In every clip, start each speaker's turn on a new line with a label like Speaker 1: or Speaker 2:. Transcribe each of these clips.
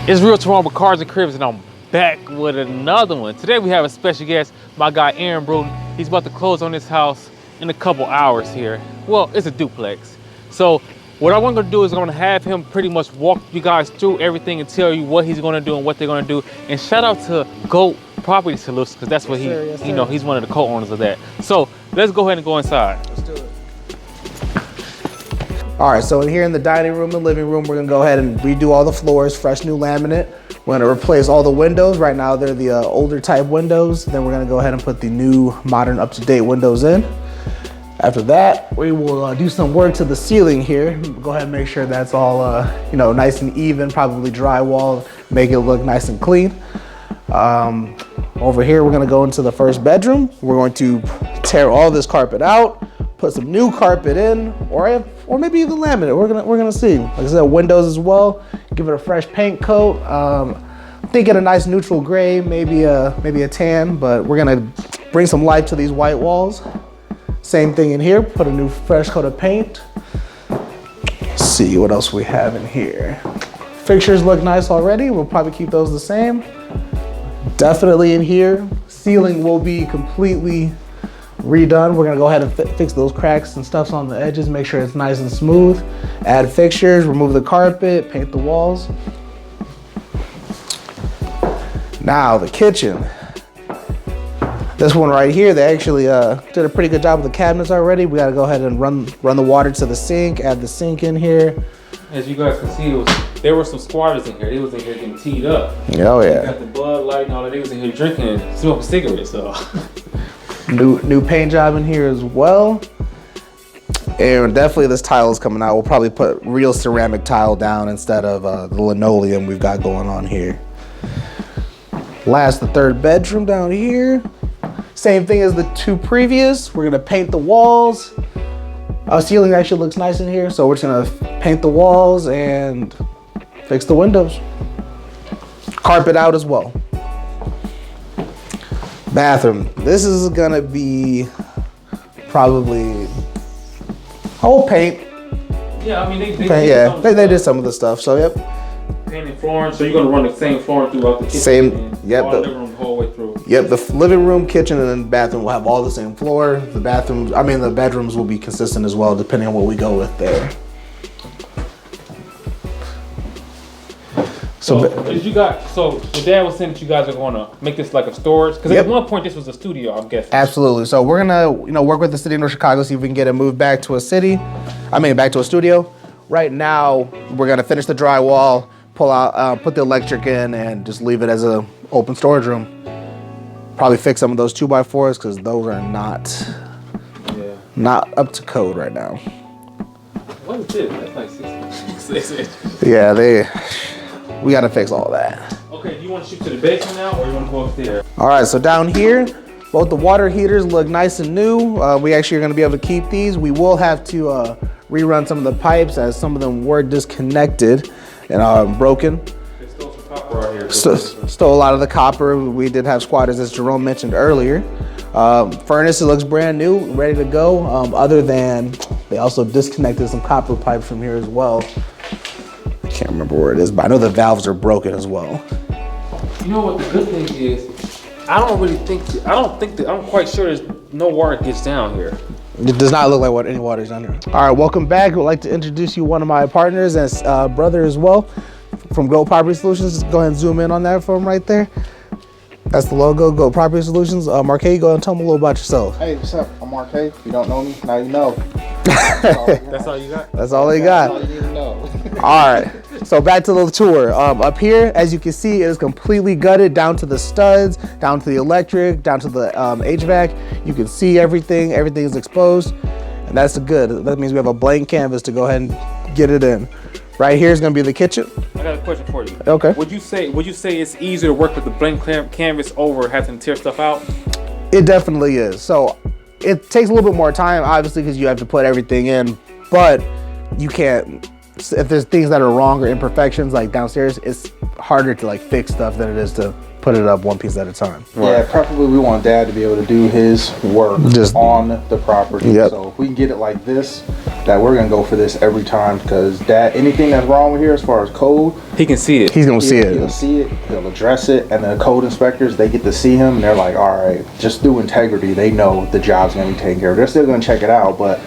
Speaker 1: It's Real Toronto with Cars and Cribs, and I'm back with another one. Today we have a special guest, my guy Aaron Bruton. He's about to close on this house in a couple hours here. Well, it's a duplex. So what I'm gonna do is I'm gonna have him pretty much walk you guys through everything and tell you what he's gonna do and what they're gonna do. And shout out to GOAT Property Solutions, because that's what you know, he's one of the co-owners of that. So let's go ahead and go inside.
Speaker 2: Let's do it. All right, so in here in the dining room and living room, we're gonna go ahead and redo all the floors, fresh new laminate. We're gonna replace all the windows. Right now, they're the older type windows. Then we're gonna go ahead and put the new, modern, up-to-date windows in. After that, we will do some work to the ceiling here. Go ahead and make sure that's all, you know, nice and even, probably drywall, make it look nice and clean. Over here, we're gonna go into the first bedroom. We're going to tear all this carpet out, put some new carpet in, or maybe even laminate. We're gonna see. Like I said, windows as well. Give it a fresh paint coat. Thinking a nice neutral gray, maybe a tan, but we're gonna bring some life to these white walls. Same thing in here. Put a new fresh coat of paint. Let's see what else we have in here. Fixtures look nice already. We'll probably keep those the same. Definitely in here. Ceiling will be completely redone. We're gonna go ahead and fix those cracks and stuffs on the edges, make sure it's nice and smooth. Add fixtures, remove the carpet, paint the walls. Now the kitchen. This one right here, they actually did a pretty good job with the cabinets already. We gotta go ahead and run the water to the sink, add the sink in here.
Speaker 1: As you guys can see, there were some squatters in here. They was in here getting teed up.
Speaker 2: Oh yeah.
Speaker 1: They got the Bud Light and all that. They was in here drinking and smoking cigarettes, so.
Speaker 2: New paint job in here as well. And definitely this tile is coming out. We'll probably put real ceramic tile down instead of the linoleum we've got going on here. Last, the third bedroom down here. Same thing as the two previous. We're gonna paint the walls. Our ceiling actually looks nice in here, so we're just gonna paint the walls and fix the windows. Carpet out as well. Bathroom. This is gonna be probably whole paint.
Speaker 1: Yeah, I mean they
Speaker 2: did some of the stuff. So yep.
Speaker 1: Painting flooring. So you're gonna run the same flooring throughout the kitchen.
Speaker 2: Same. Yep.
Speaker 1: All the living room the whole way through.
Speaker 2: Yep. The living room, kitchen, and then bathroom will have all the same floor. The bathrooms. I mean the bedrooms will be consistent as well, depending on what we go with there.
Speaker 1: So your dad was saying that you guys are going to make this like a storage? Because at one point this was a studio, I'm guessing. Absolutely.
Speaker 2: So we're gonna, work with the city of North Chicago, see if we can get it moved back to a back to a studio. Right now, we're gonna finish the drywall, pull out, put the electric in, and just leave it as a open storage room. Probably fix some of those 2x4s because those are not up to code right now.
Speaker 1: What is this? That's like 6 inches.
Speaker 2: Yeah, we gotta fix all that.
Speaker 1: Okay, do you want to shoot to the basement now, or you want to go upstairs?
Speaker 2: All right, so down here, both the water heaters look nice and new. We actually are gonna be able to keep these. We will have to rerun some of the pipes as some of them were disconnected and broken.
Speaker 1: They stole some copper out here.
Speaker 2: Stole a lot of the copper. We did have squatters, as Jerome mentioned earlier. Furnace, it looks brand new, ready to go. Other than they also disconnected some copper pipes from here as well. Can't remember where it is, but I know the valves are broken as well.
Speaker 1: You know what the good thing is? I'm quite sure there's no water gets down here.
Speaker 2: It does not look like any water's down here. All right, welcome back. We'd like to introduce you one of my partners and brother as well from GOAT Property Solutions. Just go ahead and zoom in on that for him right there. That's the logo, GOAT Property Solutions. Marquez, go ahead and tell them a little about yourself.
Speaker 3: Hey, what's up? I'm Marquez. If you don't know me, now you know.
Speaker 1: That's all you got?
Speaker 2: That's all they got.
Speaker 3: That's all you need to know.
Speaker 2: All right, so back to the tour. Up here, as you can see, it is completely gutted down to the studs, down to the electric, down to the HVAC. You can see everything. Everything is exposed, and that's good. That means we have a blank canvas to go ahead and get it in. Right here is gonna be the kitchen.
Speaker 1: I got a question for you.
Speaker 2: Okay.
Speaker 1: Would you say it's easier to work with the blank canvas over having to tear stuff out?
Speaker 2: It definitely is. So it takes a little bit more time, obviously, because you have to put everything in, but you can't. If there's things that are wrong or imperfections, like downstairs, it's harder to like fix stuff than it is to put it up one piece at a time.
Speaker 3: Yeah, preferably we want Dad to be able to do his work just on the property. Yep. So if we can get it like this, that we're gonna go for this every time because anything that's wrong with here as far as code,
Speaker 1: He can see it.
Speaker 2: He's gonna see it.
Speaker 3: He'll see it. He'll address it, and the code inspectors they get to see him. And they're like, all right, just through integrity, they know the job's gonna be taken care of. They're still gonna check it out, but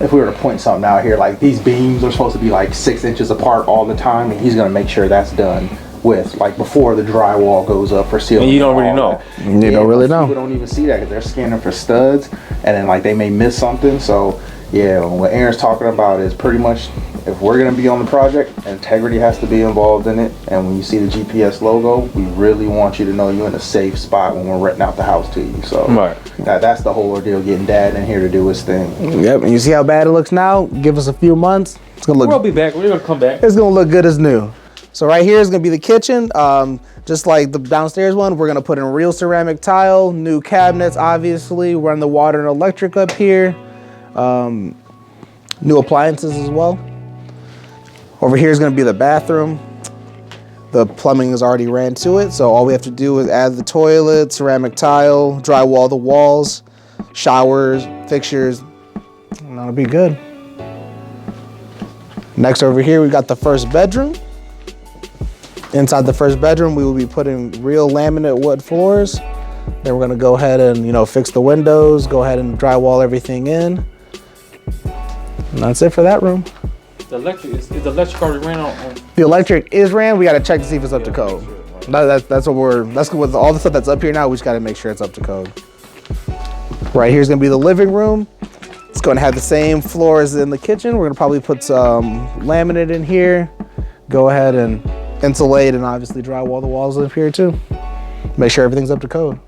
Speaker 3: if we were to point something out here, like these beams are supposed to be like 6 inches apart all the time, and he's gonna make sure that's done with like before the drywall goes up for sealing.
Speaker 1: And you don't really know.
Speaker 2: You don't really know.
Speaker 3: People don't even see that because they're scanning for studs, and then like they may miss something. So yeah, what Aaron's talking about is pretty much if we're gonna be on the project, integrity has to be involved in it. And when you see the GPS logo, we really want you to know you're in a safe spot when we're renting out the house to you. So that's the whole ordeal, getting Dad in here to do his thing.
Speaker 2: Yep, and you see how bad it looks now? Give us a few months. It's gonna look.
Speaker 1: We'll be back. We're gonna come back.
Speaker 2: It's gonna look good as new. So right here is gonna be the kitchen. Just like the downstairs one, we're gonna put in real ceramic tile, new cabinets, obviously, run the water and electric up here. New appliances as well. Over here is gonna be the bathroom. The plumbing is already ran to it, so all we have to do is add the toilet, ceramic tile, drywall the walls, showers, fixtures, and that'll be good. Next over here, we got the first bedroom. Inside the first bedroom, we will be putting real laminate wood floors. Then we're gonna go ahead and, fix the windows, go ahead and drywall everything in. And that's it for that room.
Speaker 1: The electric is the electric already ran on.
Speaker 2: The electric is ran. We gotta check to see if it's up to code. That's with all the stuff that's up here now, we just gotta make sure it's up to code. Right here's gonna be the living room. It's gonna have the same floor as in the kitchen. We're gonna probably put some laminate in here. Go ahead and insulate and obviously drywall the walls up here too. Make sure everything's up to code.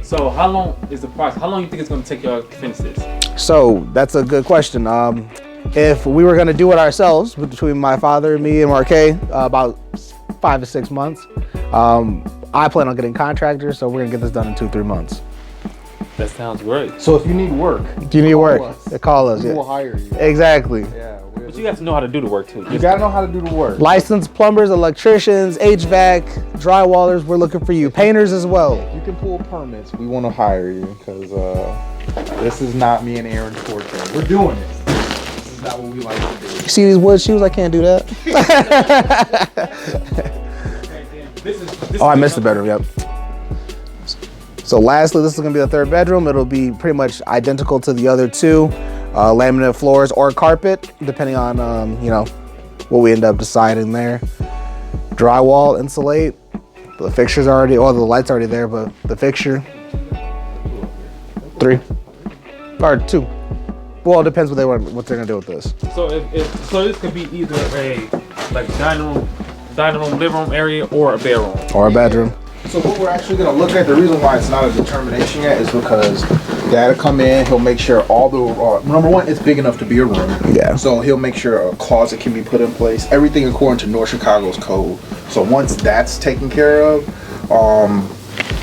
Speaker 1: So how long is the process? How long do you think it's gonna take y'all to finish this?
Speaker 2: So that's a good question. If we were gonna do it ourselves, between my father, me, and Marquet, about 5 to 6 months. I plan on getting contractors, so we're gonna get this done in 2-3 months.
Speaker 1: That sounds great.
Speaker 3: So if you need work,
Speaker 2: Do you need work? Call us.
Speaker 3: we
Speaker 2: Yeah.
Speaker 3: will hire you.
Speaker 2: Exactly.
Speaker 3: Yeah,
Speaker 1: But you have to know how to do the work too.
Speaker 3: you gotta know how to do the work.
Speaker 2: Licensed plumbers, electricians, HVAC, drywallers, we're looking for you. Painters as well.
Speaker 3: You can pull permits. We want to hire you because this is not me and Aaron's forte. We're doing this. This is not what we like to do.
Speaker 2: You see these wood shoes? I can't do that. Oh, I missed the bedroom, yep. So lastly, this is gonna be the third bedroom. It'll be pretty much identical to the other two. Laminate floors or carpet, depending on, what we end up deciding there. Drywall, insulate. The fixture's already, the light's already there, but the fixture, 3 or 2. Well, it depends what they're gonna do with this.
Speaker 1: So so this could be either a dining room, living room area, or a bedroom.
Speaker 2: Or a bedroom.
Speaker 3: So what we're actually going to look at, the reason why it's not a determination yet is because Dad will come in, he'll make sure all the, number one, it's big enough to be a room.
Speaker 2: Yeah.
Speaker 3: So he'll make sure a closet can be put in place, everything according to North Chicago's code. So once that's taken care of,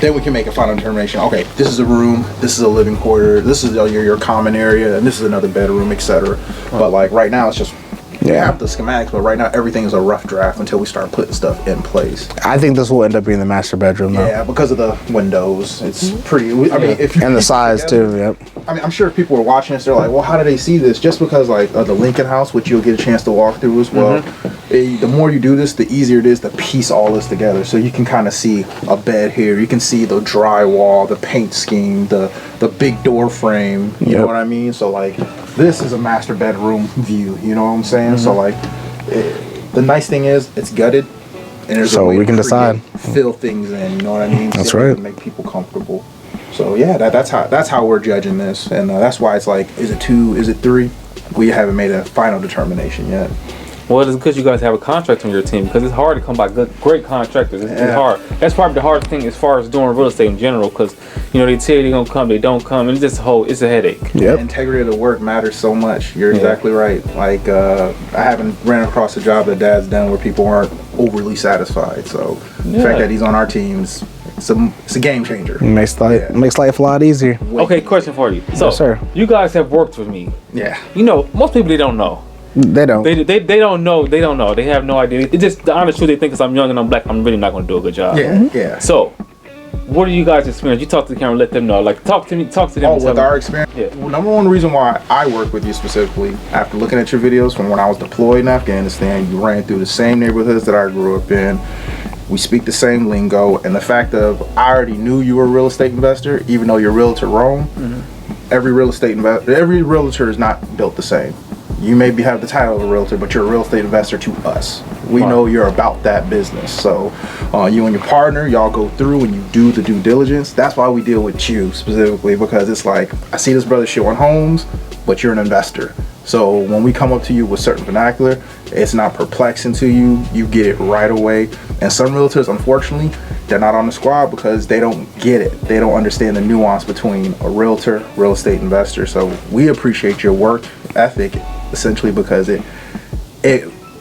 Speaker 3: then we can make a final determination. Okay, this is a room, this is a living quarter, this is your common area, and this is another bedroom, etc. But like right now, it's just, we have the schematics, but right now everything is a rough draft until we start putting stuff in place.
Speaker 2: I think this will end up being the master bedroom though.
Speaker 3: Yeah, because of the windows, it's pretty. I mean, if you
Speaker 2: And the size too, yep.
Speaker 3: I mean, I'm sure if people are watching this, they're like, well, how do they see this? Just because like the Lincoln House, which you'll get a chance to walk through as well. The more you do this, the easier it is to piece all this together. So you can kind of see a bed here. You can see the drywall, the paint scheme, the big door frame. You know what I mean? So like, this is a master bedroom view. You know what I'm saying? So like, the nice thing is it's gutted, and there's a way
Speaker 2: we can
Speaker 3: to
Speaker 2: decide,
Speaker 3: fill things in. You know what I mean?
Speaker 2: That's
Speaker 3: So
Speaker 2: right.
Speaker 3: to make people comfortable. So yeah, that's how we're judging this, and that's why it's like, is it 2? Is it 3? We haven't made a final determination yet.
Speaker 1: Well, it's because you guys have a contractor on your team, because it's hard to come by great contractors. It's hard. That's probably the hardest thing as far as doing real estate in general, because they tell you they're gonna come, they don't come, and it's a headache.
Speaker 3: The integrity of the work matters so much. You're exactly right. Like I haven't ran across a job that Dad's done where people aren't overly satisfied. So the fact that he's on our teams, it's a game changer.
Speaker 2: Makes life a lot easier.
Speaker 1: Okay, question for you. So,
Speaker 2: Yes, sir.
Speaker 1: you guys have worked with me.
Speaker 3: Yeah.
Speaker 1: Most people, they don't know.
Speaker 2: They don't.
Speaker 1: They don't know. They don't know. They have no idea. It's just the honest truth. They think because I'm young and I'm black, I'm really not going to do a good job.
Speaker 3: Yeah.
Speaker 1: So, what are you guys' experience? You talk to the camera, let them know. Like, talk to them.
Speaker 3: Oh, with our experience?
Speaker 1: Yeah.
Speaker 3: Well, number one reason why I work with you specifically, after looking at your videos from when I was deployed in Afghanistan, you ran through the same neighborhoods that I grew up in. We speak the same lingo, and the fact of I already knew you were a real estate investor, even though you're realtor Rome. Every realtor is not built the same. You maybe have the title of a realtor, but you're a real estate investor to us. We know you're about that business. So you and your partner, y'all go through and you do the due diligence. That's why we deal with you specifically, because it's like, I see this brother showing homes, but you're an investor. So when we come up to you with certain vernacular, it's not perplexing to you. You get it right away. And some realtors, unfortunately, they're not on the squad because they don't get it. They don't understand the nuance between a realtor, real estate investor. So we appreciate your work ethic, essentially, because it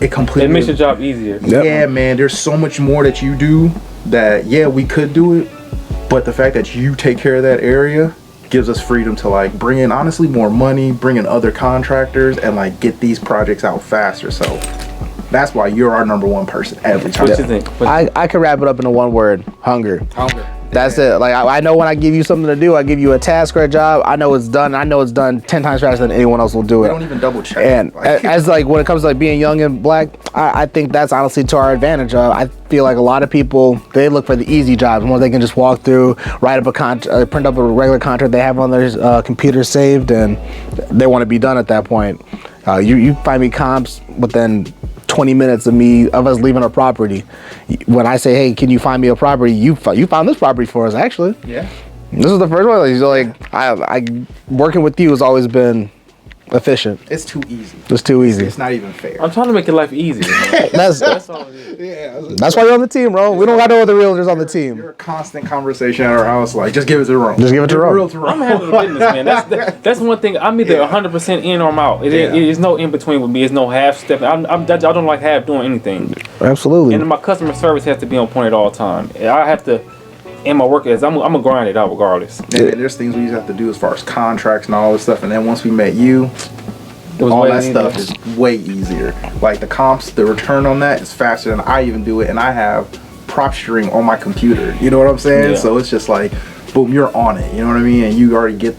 Speaker 3: completely,
Speaker 1: it makes your job easier.
Speaker 3: Yeah, man, there's so much more that you do that, yeah, we could do it, but the fact that you take care of that area gives us freedom to like bring in honestly more money, bring in other contractors, and like get these projects out faster. So that's why you're our number one person every time.
Speaker 1: What you think?
Speaker 2: I could wrap it up into one word: hunger.
Speaker 3: Hunger.
Speaker 2: That's it. Like I know when I give you something to do, I give you a task or a job, I know it's done. I know it's done 10 times faster than anyone else will do it.
Speaker 3: We don't even double check.
Speaker 2: And as like when it comes to like being young and black, I think that's honestly to our advantage. I feel like a lot of people, they look for the easy jobs, ones they can just walk through, write up a print up a regular contract they have on their computer saved, and they want to be done at that point. You find me comps within 20 minutes of us leaving a property. When I say, hey, can you find me a property? You found this property for us, actually.
Speaker 3: Yeah.
Speaker 2: This is the first one. Like I working with you has always been efficient.
Speaker 3: It's too easy.
Speaker 2: It's too easy.
Speaker 3: It's not even fair.
Speaker 1: I'm trying to make your life easier. Man.
Speaker 2: That's
Speaker 1: all it is.
Speaker 3: Yeah.
Speaker 2: that's why you're on the team, bro. We don't got no other realtors on the team.
Speaker 3: You're a constant conversation at our house, like, just give it to Rome.
Speaker 2: Just give it to Rome.
Speaker 1: I'm handling the business, man. That's one thing. I'm either 100% in or I'm out. It is no in between with me. It's no half step. I don't like half doing anything.
Speaker 2: Absolutely.
Speaker 1: And my customer service has to be on point at all time. I have to. And my work is, I'm gonna grind it out regardless.
Speaker 3: And there's things we used to have to do as far as contracts and all this stuff. And then once we met you,
Speaker 1: It was
Speaker 3: all
Speaker 1: way
Speaker 3: that
Speaker 1: easier.
Speaker 3: stuff is way easier. Like the comps, the return on that is faster than I even do it. And I have prop stream on my computer. You know what I'm saying?
Speaker 1: Yeah.
Speaker 3: So it's just like, boom, you're on it. You know what I mean? And you already get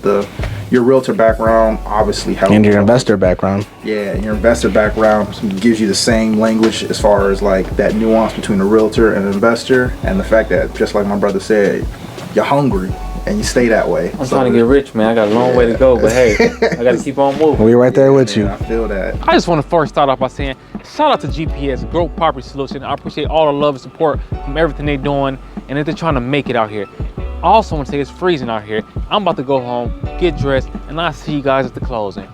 Speaker 3: your realtor background obviously helps.
Speaker 2: And your investor background.
Speaker 3: Yeah, your investor background gives you the same language as far as like that nuance between a realtor and an investor, and the fact that, just like my brother said, you're hungry and you stay that way.
Speaker 1: I'm trying to get rich, man. I got a long way to go, but hey, I got to keep on moving.
Speaker 2: We're right there with you.
Speaker 3: I feel that.
Speaker 1: I just want to first start off by saying, shout out to GPS, Growth Property Solution. I appreciate all the love and support from everything they're doing, and that they're trying to make it out here. I also want to say it's freezing out here. I'm about to go home, get dressed, and I'll see you guys at the closing.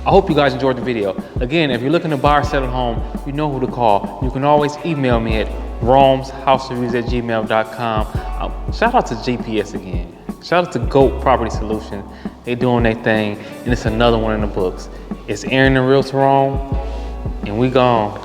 Speaker 1: I hope you guys enjoyed the video. Again, if you're looking to buy or sell a home, you know who to call. You can always email me at romeshousereviews@gmail.com. Shout out to GPS again. Shout out to GOAT Property Solution. They doing their thing, and it's another one in the books. It's Aaron the Realtor Rome, and we gone.